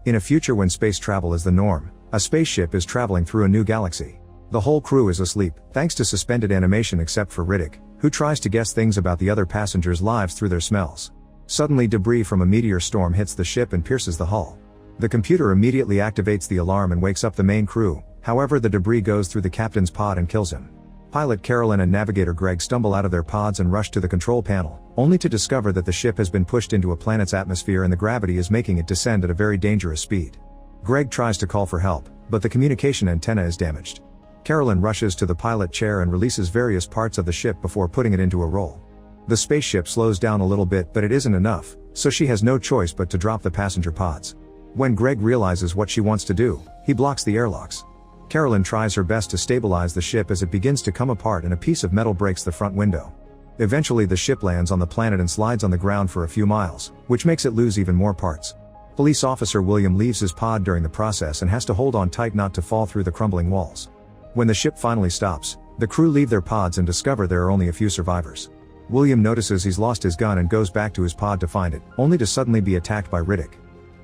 In a future when space travel is the norm, a spaceship is traveling through a new galaxy. The whole crew is asleep, thanks to suspended animation except for Riddick, who tries to guess things about the other passengers' lives through their smells. Suddenly debris from a meteor storm hits the ship and pierces the hull. The computer immediately activates the alarm and wakes up the main crew, however the debris goes through the captain's pod and kills him. Pilot Carolyn and navigator Greg stumble out of their pods and rush to the control panel, only to discover that the ship has been pushed into a planet's atmosphere and the gravity is making it descend at a very dangerous speed. Greg tries to call for help, but the communication antenna is damaged. Carolyn rushes to the pilot chair and releases various parts of the ship before putting it into a roll. The spaceship slows down a little bit, but it isn't enough, so she has no choice but to drop the passenger pods. When Greg realizes what she wants to do, he blocks the airlocks. Carolyn tries her best to stabilize the ship as it begins to come apart and a piece of metal breaks the front window. Eventually the ship lands on the planet and slides on the ground for a few miles, which makes it lose even more parts. Police officer William leaves his pod during the process and has to hold on tight not to fall through the crumbling walls. When the ship finally stops, the crew leave their pods and discover there are only a few survivors. William notices he's lost his gun and goes back to his pod to find it, only to suddenly be attacked by Riddick.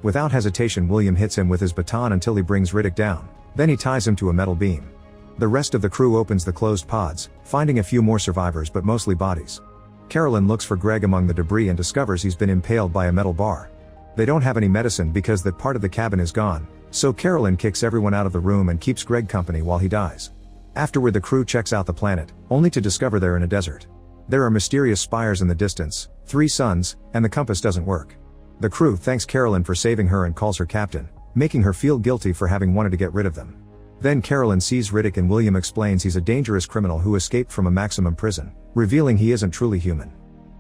Without hesitation William hits him with his baton until he brings Riddick down, then he ties him to a metal beam. The rest of the crew opens the closed pods, finding a few more survivors but mostly bodies. Carolyn looks for Greg among the debris and discovers he's been impaled by a metal bar. They don't have any medicine because that part of the cabin is gone, so Carolyn kicks everyone out of the room and keeps Greg company while he dies. Afterward the crew checks out the planet, only to discover they're in a desert. There are mysterious spires in the distance, 3 suns, and the compass doesn't work. The crew thanks Carolyn for saving her and calls her captain, making her feel guilty for having wanted to get rid of them. Then Carolyn sees Riddick and William explains he's a dangerous criminal who escaped from a maximum prison, revealing he isn't truly human.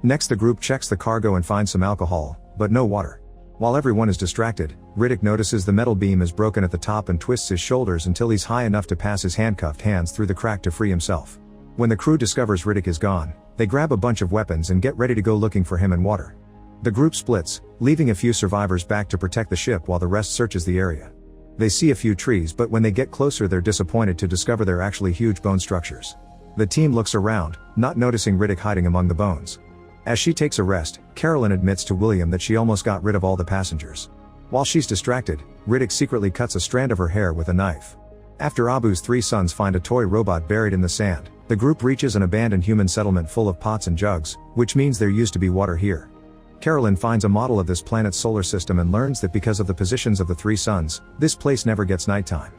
Next the group checks the cargo and finds some alcohol, but no water. While everyone is distracted, Riddick notices the metal beam is broken at the top and twists his shoulders until he's high enough to pass his handcuffed hands through the crack to free himself. When the crew discovers Riddick is gone, they grab a bunch of weapons and get ready to go looking for him and water. The group splits, leaving a few survivors back to protect the ship while the rest searches the area. They see a few trees, but when they get closer they're disappointed to discover they're actually huge bone structures. The team looks around, not noticing Riddick hiding among the bones. As she takes a rest, Carolyn admits to William that she almost got rid of all the passengers. While she's distracted, Riddick secretly cuts a strand of her hair with a knife. After Abu's 3 sons find a toy robot buried in the sand, the group reaches an abandoned human settlement full of pots and jugs, which means there used to be water here. Carolyn finds a model of this planet's solar system and learns that because of the positions of the 3 suns, this place never gets nighttime.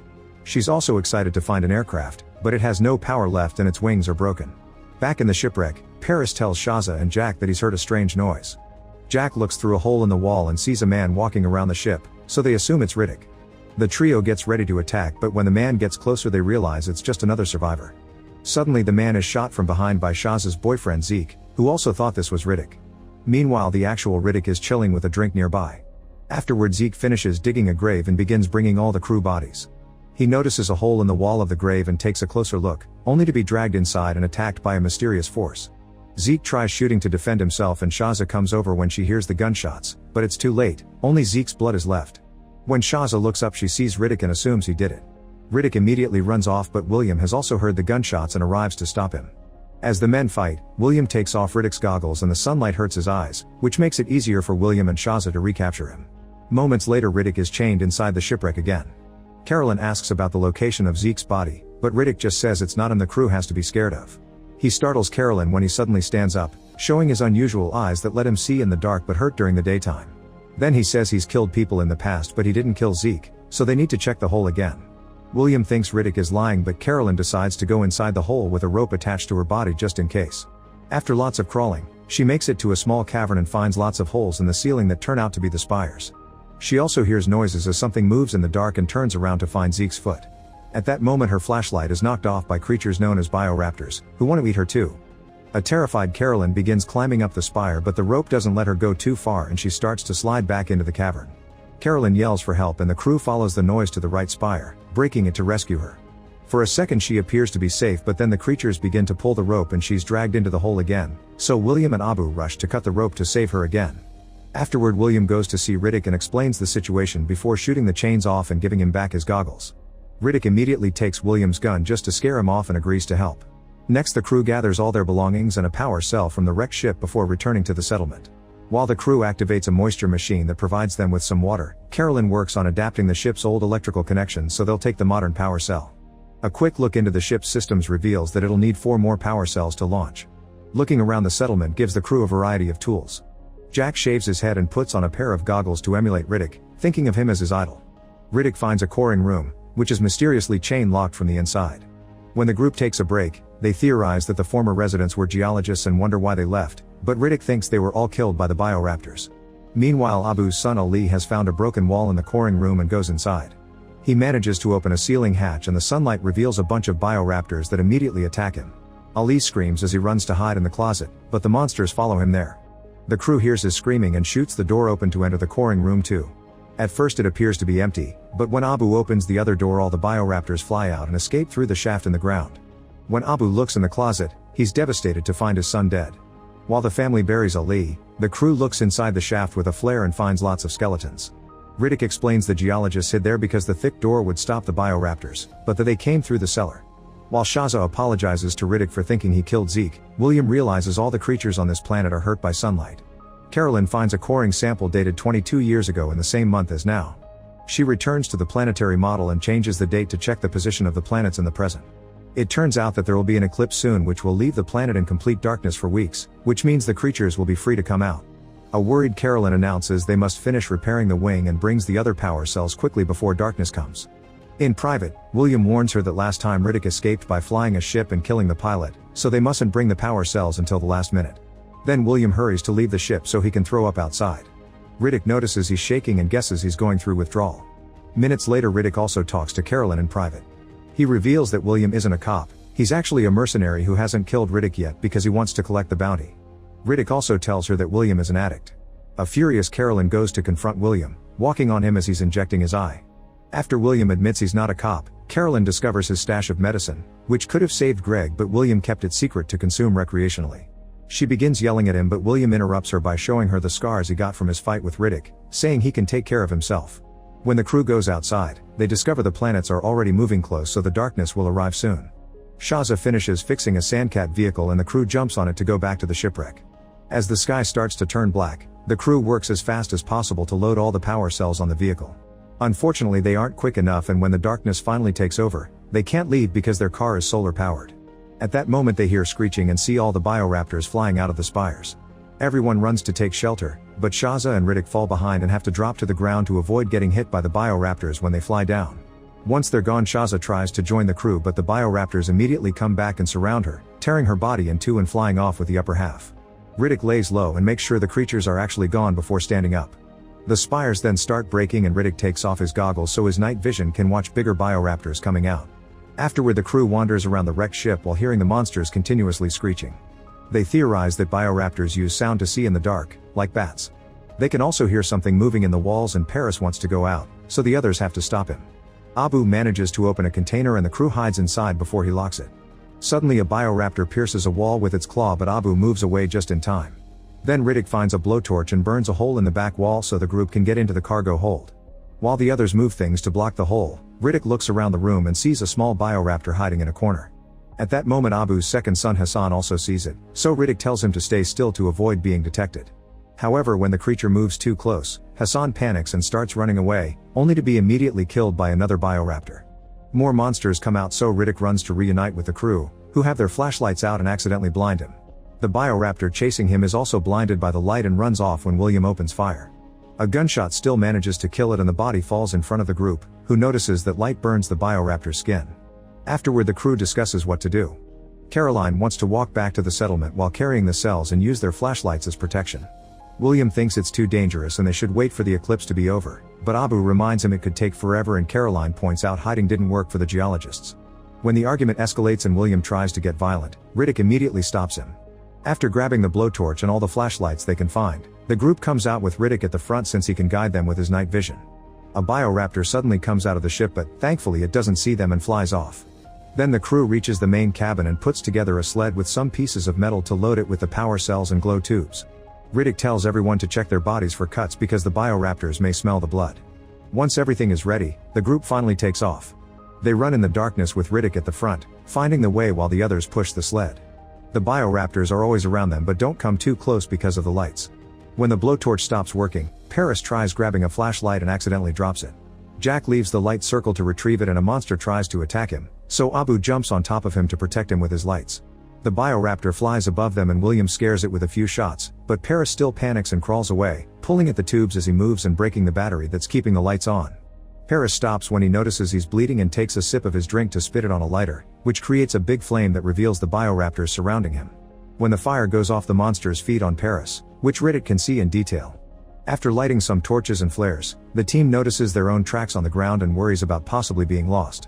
She's also excited to find an aircraft, but it has no power left and its wings are broken. Back in the shipwreck, Paris tells Shaza and Jack that he's heard a strange noise. Jack looks through a hole in the wall and sees a man walking around the ship, so they assume it's Riddick. The trio gets ready to attack, but when the man gets closer they realize it's just another survivor. Suddenly the man is shot from behind by Shaza's boyfriend Zeke, who also thought this was Riddick. Meanwhile the actual Riddick is chilling with a drink nearby. Afterward Zeke finishes digging a grave and begins bringing all the crew bodies. He notices a hole in the wall of the grave and takes a closer look, only to be dragged inside and attacked by a mysterious force. Zeke tries shooting to defend himself and Shaza comes over when she hears the gunshots, but it's too late, only Zeke's blood is left. When Shaza looks up she sees Riddick and assumes he did it. Riddick immediately runs off, but William has also heard the gunshots and arrives to stop him. As the men fight, William takes off Riddick's goggles and the sunlight hurts his eyes, which makes it easier for William and Shaza to recapture him. Moments later Riddick is chained inside the shipwreck again. Carolyn asks about the location of Zeke's body, but Riddick just says it's not him the crew has to be scared of. He startles Carolyn when he suddenly stands up, showing his unusual eyes that let him see in the dark but hurt during the daytime. Then he says he's killed people in the past but he didn't kill Zeke, so they need to check the hole again. William thinks Riddick is lying, but Carolyn decides to go inside the hole with a rope attached to her body just in case. After lots of crawling, she makes it to a small cavern and finds lots of holes in the ceiling that turn out to be the spires. She also hears noises as something moves in the dark and turns around to find Zeke's foot. At that moment her flashlight is knocked off by creatures known as bioraptors, who want to eat her too. A terrified Carolyn begins climbing up the spire, but the rope doesn't let her go too far and she starts to slide back into the cavern. Carolyn yells for help and the crew follows the noise to the right spire, breaking it to rescue her. For a second she appears to be safe, but then the creatures begin to pull the rope and she's dragged into the hole again, so William and Abu rush to cut the rope to save her again. Afterward William goes to see Riddick and explains the situation before shooting the chains off and giving him back his goggles. Riddick immediately takes William's gun just to scare him off and agrees to help. Next the crew gathers all their belongings and a power cell from the wrecked ship before returning to the settlement. While the crew activates a moisture machine that provides them with some water, Carolyn works on adapting the ship's old electrical connections so they'll take the modern power cell. A quick look into the ship's systems reveals that it'll need 4 more power cells to launch. Looking around the settlement gives the crew a variety of tools. Jack shaves his head and puts on a pair of goggles to emulate Riddick, thinking of him as his idol. Riddick finds a coring room, which is mysteriously chain-locked from the inside. When the group takes a break, they theorize that the former residents were geologists and wonder why they left, but Riddick thinks they were all killed by the bioraptors. Meanwhile, Abu's son Ali has found a broken wall in the coring room and goes inside. He manages to open a ceiling hatch and the sunlight reveals a bunch of bioraptors that immediately attack him. Ali screams as he runs to hide in the closet, but the monsters follow him there. The crew hears his screaming and shoots the door open to enter the coring room too. At first it appears to be empty, but when Abu opens the other door all the bioraptors fly out and escape through the shaft in the ground. When Abu looks in the closet, he's devastated to find his son dead. While the family buries Ali, the crew looks inside the shaft with a flare and finds lots of skeletons. Riddick explains the geologists hid there because the thick door would stop the bioraptors, but that they came through the cellar. While Shaza apologizes to Riddick for thinking he killed Zeke, William realizes all the creatures on this planet are hurt by sunlight. Carolyn finds a coring sample dated 22 years ago in the same month as now. She returns to the planetary model and changes the date to check the position of the planets in the present. It turns out that there will be an eclipse soon which will leave the planet in complete darkness for weeks, which means the creatures will be free to come out. A worried Carolyn announces they must finish repairing the wing and brings the other power cells quickly before darkness comes. In private, William warns her that last time Riddick escaped by flying a ship and killing the pilot, so they mustn't bring the power cells until the last minute. Then William hurries to leave the ship so he can throw up outside. Riddick notices he's shaking and guesses he's going through withdrawal. Minutes later Riddick also talks to Carolyn in private. He reveals that William isn't a cop, he's actually a mercenary who hasn't killed Riddick yet because he wants to collect the bounty. Riddick also tells her that William is an addict. A furious Carolyn goes to confront William, walking on him as he's injecting his eye. After William admits he's not a cop, Carolyn discovers his stash of medicine, which could have saved Greg but William kept it secret to consume recreationally. She begins yelling at him but William interrupts her by showing her the scars he got from his fight with Riddick, saying he can take care of himself. When the crew goes outside, they discover the planets are already moving close so the darkness will arrive soon. Shaza finishes fixing a Sandcat vehicle and the crew jumps on it to go back to the shipwreck. As the sky starts to turn black, the crew works as fast as possible to load all the power cells on the vehicle. Unfortunately they aren't quick enough and when the darkness finally takes over, they can't leave because their car is solar powered. At that moment they hear screeching and see all the bioraptors flying out of the spires. Everyone runs to take shelter, but Shaza and Riddick fall behind and have to drop to the ground to avoid getting hit by the bioraptors when they fly down. Once they're gone Shaza tries to join the crew but the bioraptors immediately come back and surround her, tearing her body in two and flying off with the upper half. Riddick lays low and makes sure the creatures are actually gone before standing up. The spires then start breaking and Riddick takes off his goggles so his night vision can watch bigger bioraptors coming out. Afterward the crew wanders around the wrecked ship while hearing the monsters continuously screeching. They theorize that bioraptors use sound to see in the dark, like bats. They can also hear something moving in the walls and Paris wants to go out, so the others have to stop him. Abu manages to open a container and the crew hides inside before he locks it. Suddenly a bioraptor pierces a wall with its claw but Abu moves away just in time. Then Riddick finds a blowtorch and burns a hole in the back wall so the group can get into the cargo hold. While the others move things to block the hole, Riddick looks around the room and sees a small bioraptor hiding in a corner. At that moment Abu's second son Hassan also sees it, so Riddick tells him to stay still to avoid being detected. However, when the creature moves too close, Hassan panics and starts running away, only to be immediately killed by another bioraptor. More monsters come out so Riddick runs to reunite with the crew, who have their flashlights out and accidentally blind him. The bioraptor chasing him is also blinded by the light and runs off when William opens fire. A gunshot still manages to kill it and the body falls in front of the group, who notices that light burns the bioraptor's skin. Afterward the crew discusses what to do. Caroline wants to walk back to the settlement while carrying the cells and use their flashlights as protection. William thinks it's too dangerous and they should wait for the eclipse to be over, but Abu reminds him it could take forever and Caroline points out hiding didn't work for the geologists. When the argument escalates and William tries to get violent, Riddick immediately stops him. After grabbing the blowtorch and all the flashlights they can find, the group comes out with Riddick at the front since he can guide them with his night vision. A bioraptor suddenly comes out of the ship but, thankfully it doesn't see them and flies off. Then the crew reaches the main cabin and puts together a sled with some pieces of metal to load it with the power cells and glow tubes. Riddick tells everyone to check their bodies for cuts because the bioraptors may smell the blood. Once everything is ready, the group finally takes off. They run in the darkness with Riddick at the front, finding the way while the others push the sled. The bioraptors are always around them but don't come too close because of the lights. When the blowtorch stops working, Paris tries grabbing a flashlight and accidentally drops it. Jack leaves the light circle to retrieve it and a monster tries to attack him, so Abu jumps on top of him to protect him with his lights. The Bioraptor flies above them and William scares it with a few shots, but Paris still panics and crawls away, pulling at the tubes as he moves and breaking the battery that's keeping the lights on. Paris stops when he notices he's bleeding and takes a sip of his drink to spit it on a lighter, which creates a big flame that reveals the Bioraptors surrounding him. When the fire goes off, the monsters feed on Paris, which Riddick can see in detail. After lighting some torches and flares, the team notices their own tracks on the ground and worries about possibly being lost.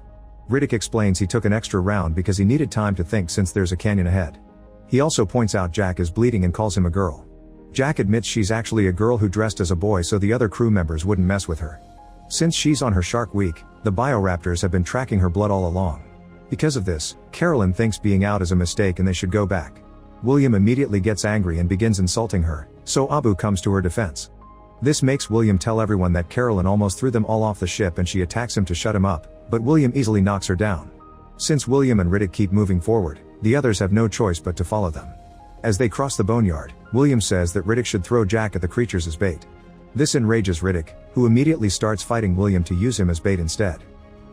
Riddick explains he took an extra round because he needed time to think since there's a canyon ahead. He also points out Jack is bleeding and calls him a girl. Jack admits she's actually a girl who dressed as a boy so the other crew members wouldn't mess with her. Since she's on her shark week, the Bioraptors have been tracking her blood all along. Because of this, Carolyn thinks being out is a mistake and they should go back. William immediately gets angry and begins insulting her, so Abu comes to her defense. This makes William tell everyone that Carolyn almost threw them all off the ship and she attacks him to shut him up, but William easily knocks her down. Since William and Riddick keep moving forward, the others have no choice but to follow them. As they cross the boneyard, William says that Riddick should throw Jack at the creatures as bait. This enrages Riddick, who immediately starts fighting William to use him as bait instead.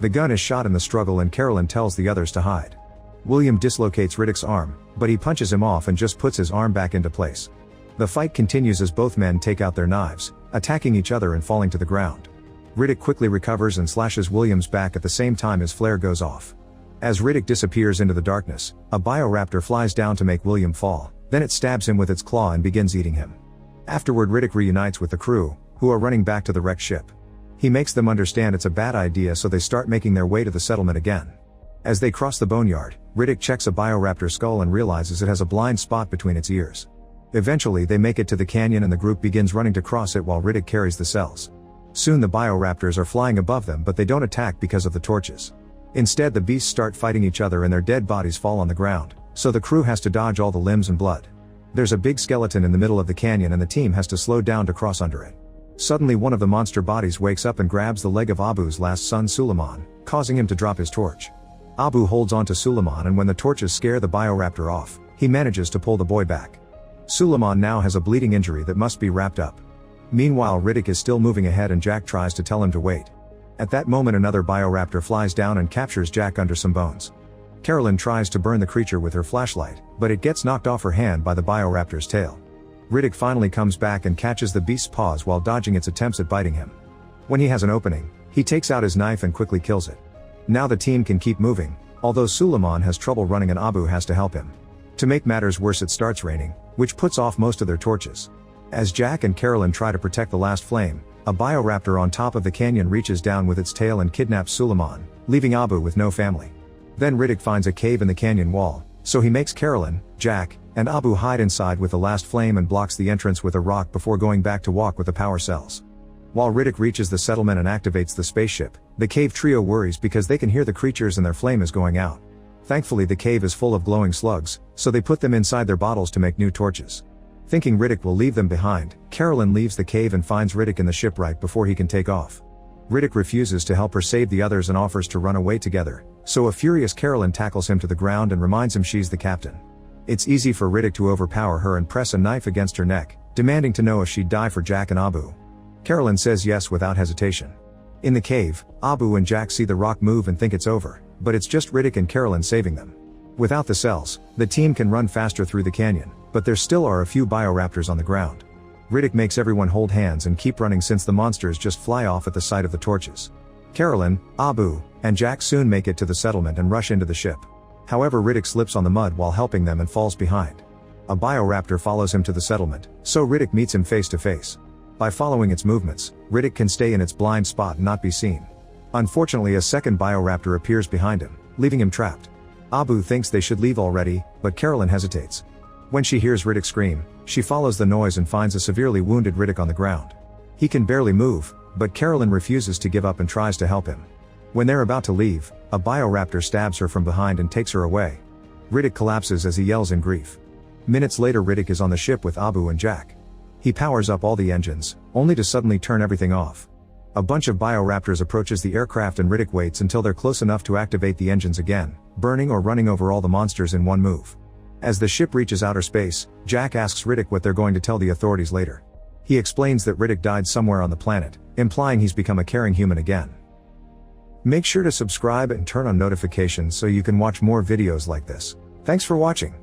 The gun is shot in the struggle and Carolyn tells the others to hide. William dislocates Riddick's arm, but he punches him off and just puts his arm back into place. The fight continues as both men take out their knives, attacking each other and falling to the ground. Riddick quickly recovers and slashes William's back at the same time his flare goes off. As Riddick disappears into the darkness, a Bioraptor flies down to make William fall, then it stabs him with its claw and begins eating him. Afterward, Riddick reunites with the crew, who are running back to the wrecked ship. He makes them understand it's a bad idea, so they start making their way to the settlement again. As they cross the boneyard, Riddick checks a Bioraptor skull and realizes it has a blind spot between its ears. Eventually they make it to the canyon and the group begins running to cross it while Riddick carries the cells. Soon the Bioraptors are flying above them, but they don't attack because of the torches. Instead, the beasts start fighting each other and their dead bodies fall on the ground, so the crew has to dodge all the limbs and blood. There's a big skeleton in the middle of the canyon and the team has to slow down to cross under it. Suddenly one of the monster bodies wakes up and grabs the leg of Abu's last son Suleiman, causing him to drop his torch. Abu holds onto Suleiman and when the torches scare the Bioraptor off, he manages to pull the boy back. Suleiman now has a bleeding injury that must be wrapped up. Meanwhile, Riddick is still moving ahead and Jack tries to tell him to wait. At that moment another Bioraptor flies down and captures Jack under some bones. Carolyn tries to burn the creature with her flashlight, but it gets knocked off her hand by the Bioraptor's tail. Riddick finally comes back and catches the beast's paws while dodging its attempts at biting him. When he has an opening, he takes out his knife and quickly kills it. Now the team can keep moving, although Suleiman has trouble running and Abu has to help him. To make matters worse, it starts raining, which puts off most of their torches. As Jack and Carolyn try to protect the last flame, a Bioraptor on top of the canyon reaches down with its tail and kidnaps Suleiman, leaving Abu with no family. Then Riddick finds a cave in the canyon wall, so he makes Carolyn, Jack, and Abu hide inside with the last flame and blocks the entrance with a rock before going back to walk with the power cells. While Riddick reaches the settlement and activates the spaceship, the cave trio worries because they can hear the creatures and their flame is going out. Thankfully the cave is full of glowing slugs, so they put them inside their bottles to make new torches. Thinking Riddick will leave them behind, Carolyn leaves the cave and finds Riddick in the ship right before he can take off. Riddick refuses to help her save the others and offers to run away together, so a furious Carolyn tackles him to the ground and reminds him she's the captain. It's easy for Riddick to overpower her and press a knife against her neck, demanding to know if she'd die for Jack and Abu. Carolyn says yes without hesitation. In the cave, Abu and Jack see the rock move and think it's over, but it's just Riddick and Carolyn saving them. Without the cells, the team can run faster through the canyon, but there still are a few Bioraptors on the ground. Riddick makes everyone hold hands and keep running since the monsters just fly off at the sight of the torches. Carolyn, Abu, and Jack soon make it to the settlement and rush into the ship. However, Riddick slips on the mud while helping them and falls behind. A Bioraptor follows him to the settlement, so Riddick meets him face to face. By following its movements, Riddick can stay in its blind spot and not be seen. Unfortunately, a second Bioraptor appears behind him, leaving him trapped. Abu thinks they should leave already, but Carolyn hesitates. When she hears Riddick scream, she follows the noise and finds a severely wounded Riddick on the ground. He can barely move, but Carolyn refuses to give up and tries to help him. When they're about to leave, a Bioraptor stabs her from behind and takes her away. Riddick collapses as he yells in grief. Minutes later, Riddick is on the ship with Abu and Jack. He powers up all the engines, only to suddenly turn everything off. A bunch of Bioraptors approaches the aircraft and Riddick waits until they're close enough to activate the engines again, burning or running over all the monsters in one move. As the ship reaches outer space, Jack asks Riddick what they're going to tell the authorities later. He explains that Riddick died somewhere on the planet, implying he's become a caring human again. Make sure to subscribe and turn on notifications so you can watch more videos like this. Thanks for watching.